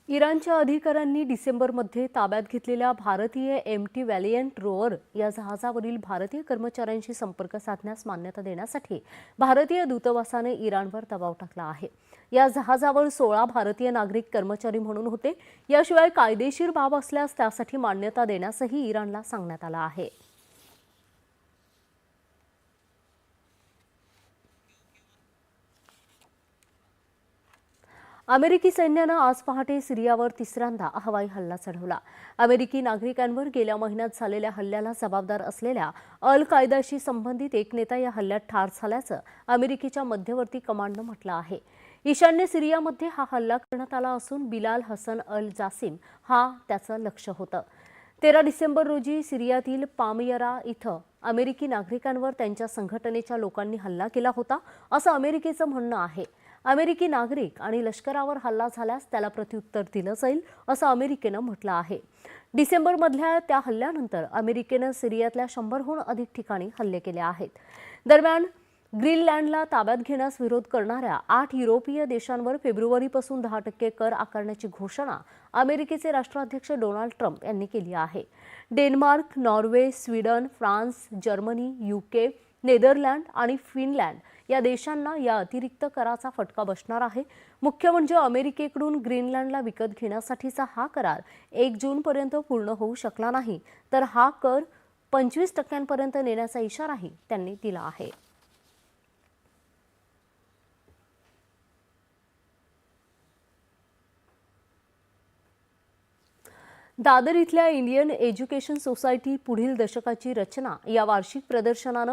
इराणच्या अधिकाऱ्यांनी डिसेंबरमध्ये ताब्यात घेतलेल्या भारतीय एमटी व्हॅलियंट रोअर या जहाजावरील भारतीय कर्मचाऱ्यांशी संपर्क साधण्यास मान्यता देण्यासाठी भारतीय दूतावासाने इराणवर दबाव टाकला आहे। या जहाजावर 16 भारतीय नागरिक कर्मचारी म्हणून होते। याशिवाय कायदेशीर बाब असल्यास त्यासाठी मान्यता देण्यासही इराणला सांगण्यात आलं आहे। अमेरिकी सैन्यानं आज पहाटे सिरियावर तिसऱ्यांदा हवाई हल्ला चढवला। अमेरिकी नागरिकांवर गेल्या महिन्यात झालेल्या हल्ल्याला जबाबदार असलेल्या अल कायदाशी संबंधित एक नेता या हल्ल्यात ठार झाल्याचं अमेरिकेच्या मध्यवर्ती कमांडनं म्हटलं आहे। ईशान्य सिरियामध्ये हा हल्ला करण्यात आला असून बिलाल हसन अल जासिम हा त्याचं लक्ष्य होतं। 13 डिसेंबर रोजी सिरियातील पामयरा इथं अमेरिकी नागरिकांवर त्यांच्या संघटनेच्या लोकांनी हल्ला केला होता असं अमेरिकेचं म्हणणं आहे। अमेरिकी नागरिक आणि लष्करावर हल्ला झाल्यास त्याला प्रत्युत्तर दिलं जाईल असं अमेरिकेनं म्हटलं आहे। डिसेंबरमधल्या त्या हल्ल्यानंतर अमेरिकेनं सिरियातल्या 100हून अधिक ठिकाणी हल्ले केले आहेत। दरम्यान ग्रीनलँडला ताब्यात घेण्यास विरोध करणाऱ्या 8 युरोपीय देशांवर फेब्रुवारीपासून 10% कर आकारण्याची घोषणा अमेरिकेचे राष्ट्राध्यक्ष डोनाल्ड ट्रम्प यांनी केली आहे। Denmark, Norway, Sweden, France, Germany, UK, Netherland आणि फिनलँड या देशांना या अतिरिक्त कराचा फटका बसणार आहे। मुख्य म्हणजे अमेरिकेकडून ग्रीनलँडला विकत घेण्यासाठीचा हा करार 1 जूनपर्यंत पूर्ण होऊ शकला नाही, तर हा कर 25% नेण्याचा इशाराही त्यांनी दिला आहे। दादर इथल्या इंडियन एज्युकेशन सोसायटी पुढील दशकाची रचना या वार्षिक प्रदर्शनानं